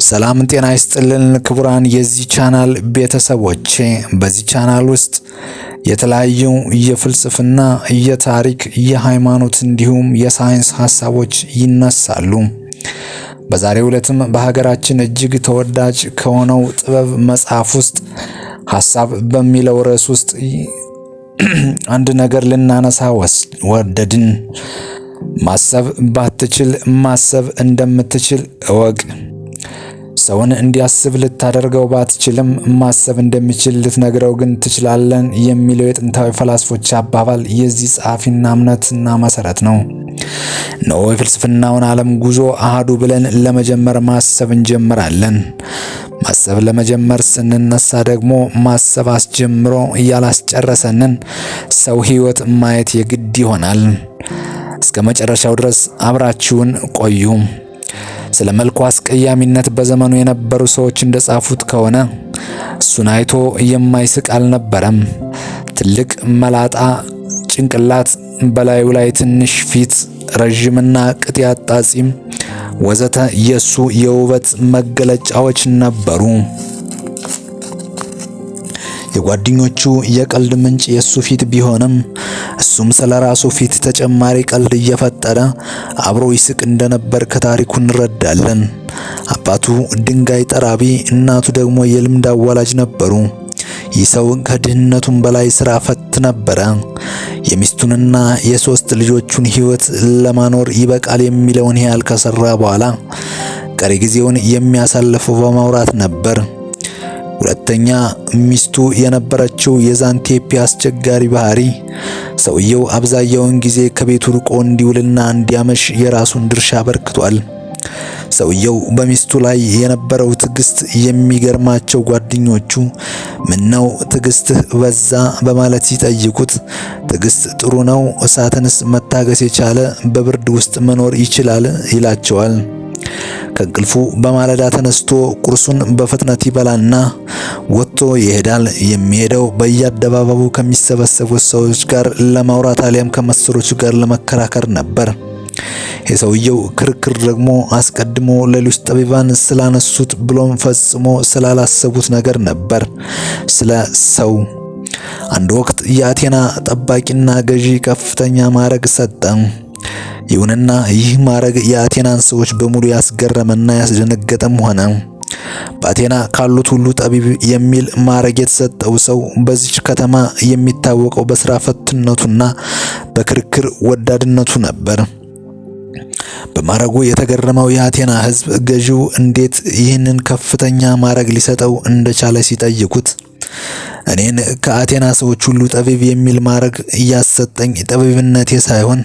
ሰላም ጤና ይስጥልን ክቡራን የዚህ ቻናል ቤተሰቦች፣ በዚህ ቻናል ውስጥ የተለያዩ የፍልስፍና፣ የታሪክ፣ የሃይማኖት እንዲሁም የሳይንስ ሐሳቦች ይነሳሉ። በዛሬው ዕለትም በሀገራችን እጅግ ተወዳጅ ከሆነው ጥበብ መጽሐፍ ውስጥ ሐሳብ በሚለው ርዕስ ውስጥ አንድ ነገር ልናነሳ ወደድን። ማሰብ ባትችል ማሰብ እንደምትችል እወቅ። ሰውን እንዲያስብ ልታደርገው ባትችልም ማሰብ እንደሚችል ልትነግረው ግን ትችላለን የሚለው የጥንታዊ ፈላስፎች አባባል የዚህ ጸሐፊና እምነትና መሰረት ነው። ነው የፍልስፍናውን ዓለም ጉዞ አሃዱ ብለን ለመጀመር ማሰብ እንጀምራለን። ማሰብ ለመጀመር ስንነሳ ደግሞ ማሰብ አስጀምሮ ያላስጨረሰንን ሰው ሕይወት ማየት የግድ ይሆናል። እስከ መጨረሻው ድረስ አብራችሁን ቆዩ። ስለ መልኩ አስቀያሚነት በዘመኑ የነበሩ ሰዎች እንደጻፉት ከሆነ እሱን አይቶ የማይስቅ አልነበረም። ትልቅ መላጣ ጭንቅላት፣ በላዩ ላይ ትንሽ ፊት፣ ረዥምና ቅጥ ያጣ ጺም ወዘተ የሱ የውበት መገለጫዎች ነበሩ። የጓደኞቹ የቀልድ ምንጭ የሱ ፊት ቢሆንም እሱም ስለራሱ ፊት ተጨማሪ ቀልድ እየፈጠረ አብሮ ይስቅ እንደነበር ከታሪኩ እንረዳለን። አባቱ ድንጋይ ጠራቢ፣ እናቱ ደግሞ የልምድ አዋላጅ ነበሩ። ይህ ሰው ከድህነቱም በላይ ስራ ፈት ነበረ። የሚስቱንና የሶስት ልጆቹን ሕይወት ለማኖር ይበቃል የሚለውን ያህል ከሰራ በኋላ ቀሪ ጊዜውን የሚያሳልፈው በማውራት ነበር። ሁለተኛ ሚስቱ የነበረችው የዛንቴፒ አስቸጋሪ ባህሪ ሰውየው አብዛኛውን ጊዜ ከቤቱ ርቆ እንዲውልና እንዲያመሽ የራሱን ድርሻ አበርክቷል። ሰውየው በሚስቱ ላይ የነበረው ትዕግስት የሚገርማቸው ጓደኞቹ ምነው ትዕግስትህ በዛ በማለት ሲጠይቁት ትዕግስት ጥሩ ነው፣ እሳትንስ መታገስ የቻለ በብርድ ውስጥ መኖር ይችላል ይላቸዋል። ከእንቅልፉ በማለዳ ተነስቶ ቁርሱን በፍጥነት ይበላና ወጥቶ ይሄዳል። የሚሄደው በየአደባባዩ ከሚሰበሰቡት ሰዎች ጋር ለማውራት አሊያም ከመሰሎቹ ጋር ለመከራከር ነበር። የሰውየው ክርክር ደግሞ አስቀድሞ ሌሎች ጠቢባን ስላነሱት ብሎም ፈጽሞ ስላላሰቡት ነገር ነበር፣ ስለ ሰው። አንድ ወቅት የአቴና ጠባቂና ገዢ ከፍተኛ ማዕረግ ሰጠ። ይሁንና ይህ ማዕረግ የአቴናን ሰዎች በሙሉ ያስገረመና ያስደነገጠም ሆነ። በአቴና ካሉት ሁሉ ጠቢብ የሚል ማዕረግ የተሰጠው ሰው በዚች ከተማ የሚታወቀው በስራ ፈትነቱና በክርክር ወዳድነቱ ነበር። በማዕረጉ የተገረመው የአቴና ሕዝብ ገዢው እንዴት ይህንን ከፍተኛ ማዕረግ ሊሰጠው እንደቻለ ሲጠይቁት እኔን ከአቴና ሰዎች ሁሉ ጠቢብ የሚል ማዕረግ እያሰጠኝ ጠቢብነቴ ሳይሆን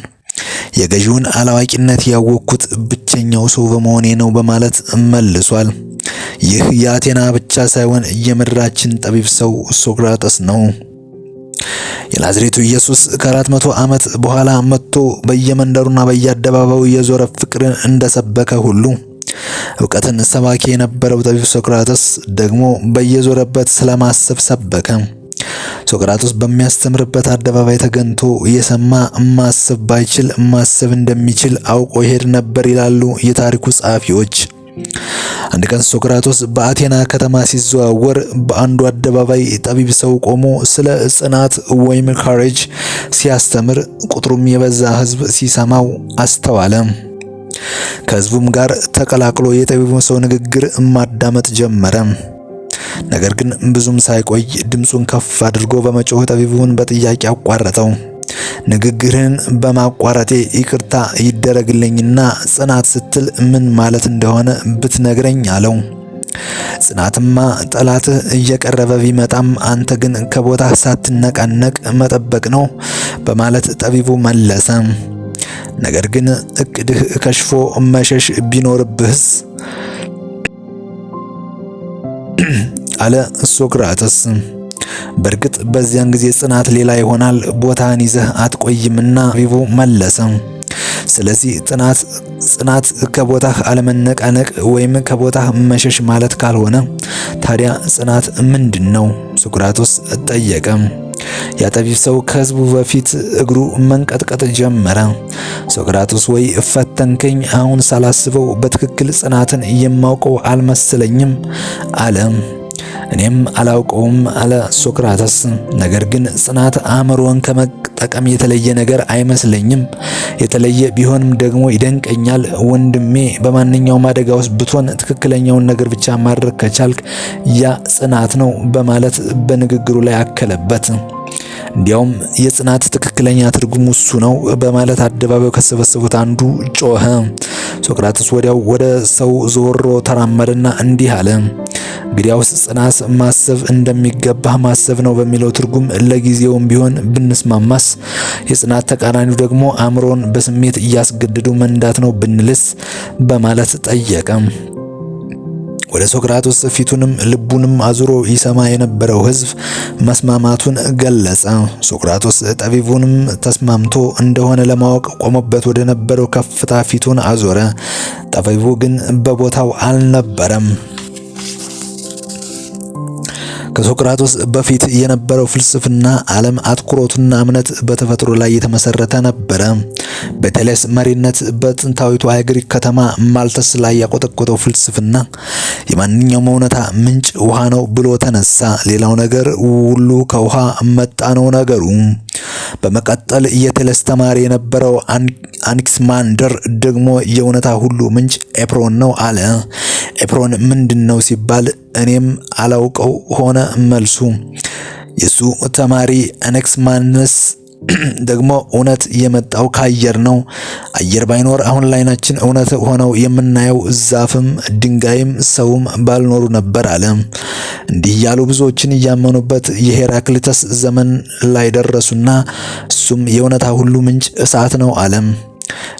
የገዢውን አላዋቂነት ያወቅኩት ብቸኛው ሰው በመሆኔ ነው በማለት መልሷል። ይህ የአቴና ብቻ ሳይሆን የምድራችን ጠቢብ ሰው ሶቅራጠስ ነው። የናዝሬቱ ኢየሱስ ከ400 ዓመት በኋላ መጥቶ በየመንደሩና በየአደባባዩ የዞረ ፍቅርን እንደሰበከ ሁሉ ዕውቀትን ሰባኪ የነበረው ጠቢብ ሶቅራጠስ ደግሞ በየዞረበት ስለማሰብ ሰበከ። ሶቅራጠስ በሚያስተምርበት አደባባይ ተገኝቶ የሰማ ማሰብ ባይችል ማሰብ እንደሚችል አውቆ ይሄድ ነበር ይላሉ የታሪኩ ጸሐፊዎች። አንድ ቀን ሶቅራጠስ በአቴና ከተማ ሲዘዋወር በአንዱ አደባባይ ጠቢብ ሰው ቆሞ ስለ ጽናት ወይም ካሬጅ ሲያስተምር ቁጥሩም የበዛ ሕዝብ ሲሰማው አስተዋለ። ከሕዝቡም ጋር ተቀላቅሎ የጠቢቡ ሰው ንግግር ማዳመጥ ጀመረ። ነገር ግን ብዙም ሳይቆይ ድምፁን ከፍ አድርጎ በመጮህ ጠቢቡን በጥያቄ አቋረጠው። ንግግርህን በማቋረጤ ይቅርታ ይደረግልኝና ጽናት ስትል ምን ማለት እንደሆነ ብትነግረኝ አለው። ጽናትማ ጠላትህ እየቀረበ ቢመጣም አንተ ግን ከቦታህ ሳትነቃነቅ መጠበቅ ነው በማለት ጠቢቡ መለሰ። ነገር ግን እቅድህ ከሽፎ መሸሽ ቢኖርብህስ አለ ሶቅራጠስ። በእርግጥ በዚያን ጊዜ ጽናት ሌላ ይሆናል፣ ቦታን ይዘህ አትቆይምና ጠቢቡ መለሰ። ስለዚህ ጽናት ከቦታህ አለመነቃነቅ ወይም ከቦታህ መሸሽ ማለት ካልሆነ ታዲያ ጽናት ምንድን ነው? ሶቅራጠስ ጠየቀ። ያጠቢብ ሰው ከህዝቡ በፊት እግሩ መንቀጥቀጥ ጀመረ። ሶቅራጦስ ወይ ፈተንከኝ፣ አሁን ሳላስበው በትክክል ጽናትን የማውቀው አልመሰለኝም አለ። እኔም አላውቀውም አለ ሶቅራጠስ። ነገር ግን ጽናት አእምሮን ከመጠቀም የተለየ ነገር አይመስለኝም። የተለየ ቢሆንም ደግሞ ይደንቀኛል ወንድሜ። በማንኛውም አደጋ ውስጥ ብትሆን ትክክለኛውን ነገር ብቻ ማድረግ ከቻልክ ያ ጽናት ነው በማለት በንግግሩ ላይ አከለበት። እንዲያውም የጽናት ትክክለኛ ትርጉሙ እሱ ነው በማለት አደባባዩ ከሰበሰቡት አንዱ ጮኸ። ሶቅራጠስ ወዲያው ወደ ሰው ዞሮ ተራመደና እንዲህ አለ። እንግዲያውስ ጽናት ማሰብ እንደሚገባህ ማሰብ ነው በሚለው ትርጉም ለጊዜውም ቢሆን ብንስማማስ፣ የጽናት ተቃራኒው ደግሞ አእምሮን በስሜት እያስገደዱ መንዳት ነው ብንልስ በማለት ጠየቀ። ወደ ሶቅራጦስ ፊቱንም ልቡንም አዙሮ ይሰማ የነበረው ሕዝብ መስማማቱን ገለጸ። ሶቅራጦስ ጠቢቡንም ተስማምቶ እንደሆነ ለማወቅ ቆሞበት ወደ ነበረው ከፍታ ፊቱን አዞረ። ጠቢቡ ግን በቦታው አልነበረም። ከሶቅራጦስ በፊት የነበረው ፍልስፍና ዓለም አትኩሮቱና እምነት በተፈጥሮ ላይ የተመሰረተ ነበረ። በቴሌስ መሪነት በጥንታዊቷ የግሪክ ከተማ ማልተስ ላይ ያቆጠቆጠው ፍልስፍና የማንኛውም እውነታ ምንጭ ውሃ ነው ብሎ ተነሳ። ሌላው ነገር ሁሉ ከውሃ መጣ ነው ነገሩ። በመቀጠል የቴሌስ ተማሪ የነበረው አናክሲማንደር ደግሞ የእውነታ ሁሉ ምንጭ ኤፕሮን ነው አለ። ኤፕሮን ምንድነው ሲባል እኔም አላውቀው ሆነ መልሱ። የሱ ተማሪ አናክሲማንደስ ደግሞ እውነት የመጣው ከአየር ነው። አየር ባይኖር አሁን ላይናችን እውነት ሆነው የምናየው ዛፍም ድንጋይም ሰውም ባልኖሩ ነበር አለ። እንዲህ ያሉ ብዙዎችን እያመኑበት የሄራክሊተስ ዘመን ላይ ደረሱና እሱም የእውነታ ሁሉ ምንጭ እሳት ነው አለ።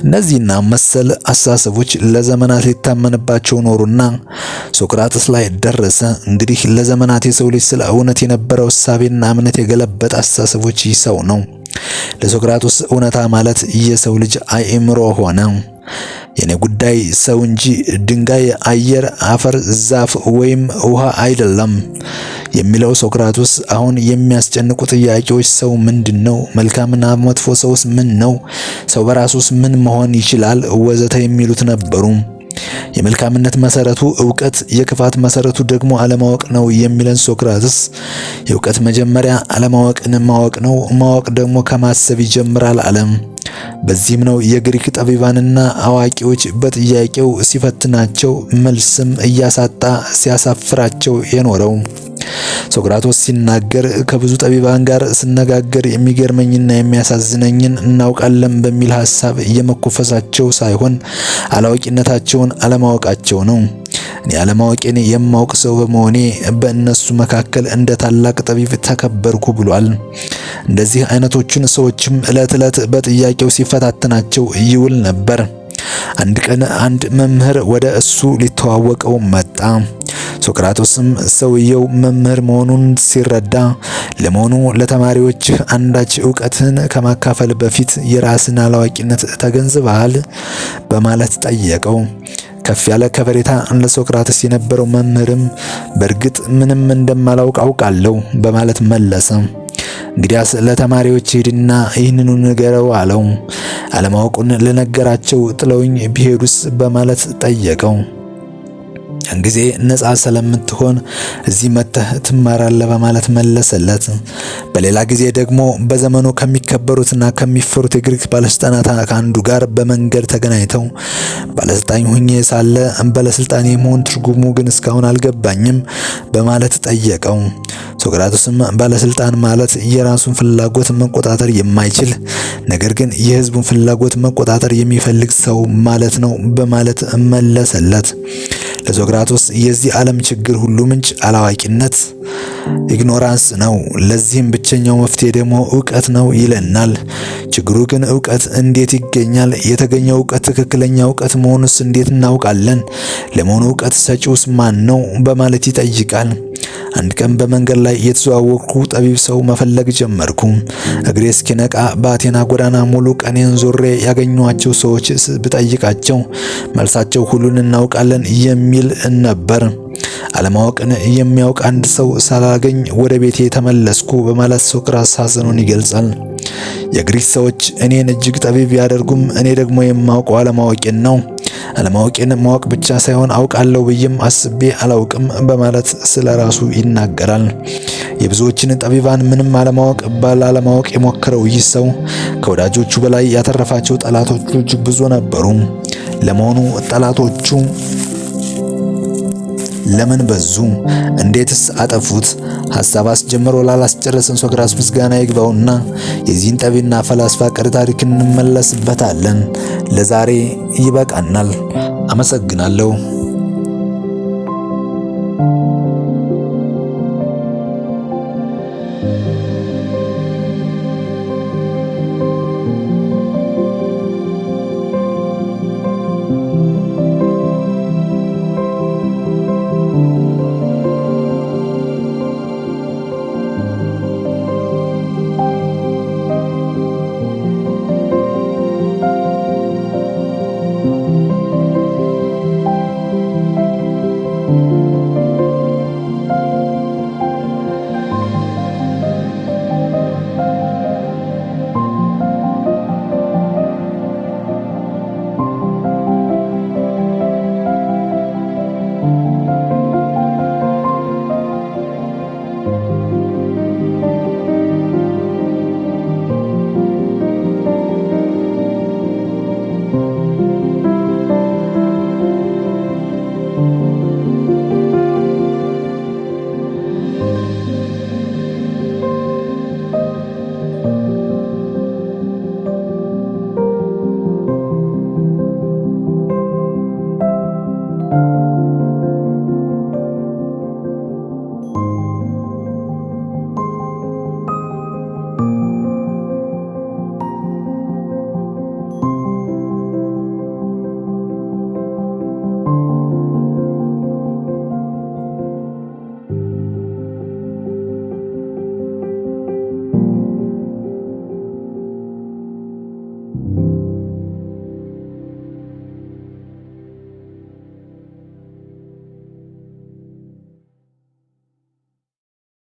እነዚህና መሰል አስተሳሰቦች ለዘመናት ሊታመንባቸው ኖሩና ሶቅራጠስ ላይ ደረሰ። እንግዲህ ለዘመናት የሰው ልጅ ስለ እውነት የነበረው እሳቤና እምነት የገለበጠ አስተሳሰቦች ይሰው ነው። ለሶቅራጠስ እውነታ ማለት የሰው ልጅ አእምሮ ሆነ። የኔ ጉዳይ ሰው እንጂ ድንጋይ፣ አየር፣ አፈር፣ ዛፍ ወይም ውሃ አይደለም የሚለው ሶቅራጠስ አሁን የሚያስጨንቁ ጥያቄዎች ሰው ምንድነው? መልካምና መጥፎ ሰውስ ምን ነው? ሰው በራሱስ ምን መሆን ይችላል? ወዘተ የሚሉት ነበሩ። የመልካምነት መሰረቱ ዕውቀት፣ የክፋት መሰረቱ ደግሞ አለማወቅ ነው የሚለን ሶቅራጠስ የዕውቀት መጀመሪያ አለማወቅን ማወቅ ነው፣ ማወቅ ደግሞ ከማሰብ ይጀምራል አለም። በዚህም ነው የግሪክ ጠቢባንና አዋቂዎች በጥያቄው ሲፈትናቸው መልስም እያሳጣ ሲያሳፍራቸው የኖረው። ሶቅራጠስ ሲናገር ከብዙ ጠቢባን ጋር ስነጋገር የሚገርመኝና የሚያሳዝነኝን እናውቃለን በሚል ሐሳብ የመኮፈሳቸው ሳይሆን አላዋቂነታቸውን አለማወቃቸው ነው። እኔ አለማወቄን የማውቅ ሰው በመሆኔ በእነሱ መካከል እንደ ታላቅ ጠቢብ ተከበርኩ ብሏል። እንደዚህ አይነቶቹን ሰዎችም ዕለት ዕለት በጥያቄው ሲፈታተናቸው ይውል ነበር። አንድ ቀን አንድ መምህር ወደ እሱ ሊተዋወቀው መጣ። ሶቅራጠስም ሰውየው መምህር መሆኑን ሲረዳ ለመሆኑ ለተማሪዎች አንዳች ዕውቀትን ከማካፈል በፊት የራስን አላዋቂነት ተገንዝበሃል? በማለት ጠየቀው። ከፍ ያለ ከበሬታ ለሶቅራጠስ የነበረው መምህርም በእርግጥ ምንም እንደማላውቅ አውቃለሁ በማለት መለሰ። እንግዲያስ ለተማሪዎች ሄድና ይህንኑ ንገረው አለው። አለማወቁን ለነገራቸው ጥለውኝ ቢሄዱስ በማለት ጠየቀው። ያን ጊዜ ነፃ ስለምትሆን እዚህ መጥተህ ትማራለህ በማለት መለሰለት። በሌላ ጊዜ ደግሞ በዘመኑ ከሚከበሩትና ከሚፈሩት የግሪክ ባለስልጣናት ከአንዱ ጋር በመንገድ ተገናኝተው ባለስልጣን ሆኜ ሳለ ባለስልጣን የመሆን ትርጉሙ ግን እስካሁን አልገባኝም በማለት ጠየቀው። ሶቅራጠስም ባለስልጣን ማለት የራሱን ፍላጎት መቆጣጠር የማይችል ነገር ግን የህዝቡን ፍላጎት መቆጣጠር የሚፈልግ ሰው ማለት ነው በማለት መለሰለት። ለሶቅራጠስ የዚህ ዓለም ችግር ሁሉ ምንጭ አላዋቂነት ኢግኖራንስ ነው። ለዚህም ብቸኛው መፍትሄ ደግሞ ዕውቀት ነው ይለናል። ችግሩ ግን ዕውቀት እንዴት ይገኛል? የተገኘው ዕውቀት ትክክለኛ ዕውቀት መሆኑስ እንዴት እናውቃለን? ለመሆኑ ዕውቀት ሰጪውስ ማን ነው? በማለት ይጠይቃል። አንድ ቀን በመንገድ ላይ የተዘዋወርኩ ጠቢብ ሰው መፈለግ ጀመርኩ። እግሬ እስኪነቃ በአቴና ጎዳና ሙሉ ቀኔን ዞሬ ያገኟቸው ሰዎች ብጠይቃቸው መልሳቸው ሁሉን እናውቃለን የሚል ነበር። አለማወቅን የሚያውቅ አንድ ሰው ሳላገኝ ወደ ቤቴ ተመለስኩ በማለት ሶቅራስ ሐዘኑን ይገልጻል። የግሪክ ሰዎች እኔን እጅግ ጠቢብ ያደርጉም እኔ ደግሞ የማውቀው አለማወቄን ነው። አለማወቄን ማወቅ ብቻ ሳይሆን አውቃለሁ ብዬም አስቤ አላውቅም በማለት ስለራሱ ይናገራል። የብዙዎችን ጠቢባን ምንም ባላለማወቅ የሞከረው ይህ ሰው ከወዳጆቹ በላይ ያተረፋቸው ጠላቶቹ እጅግ ብዙ ነበሩ። ለመሆኑ ጠላቶቹ ለምን በዙ? እንዴትስ አጠፉት? ሐሳብ አስጀምሮ ላላስጨረሰን ሶቅራስ ምስጋና ይግባውና የዚህን ጠቢብና ፈላስፋ ቀሪ ታሪክ እንመለስበታለን። ለዛሬ ይበቃናል። አመሰግናለሁ።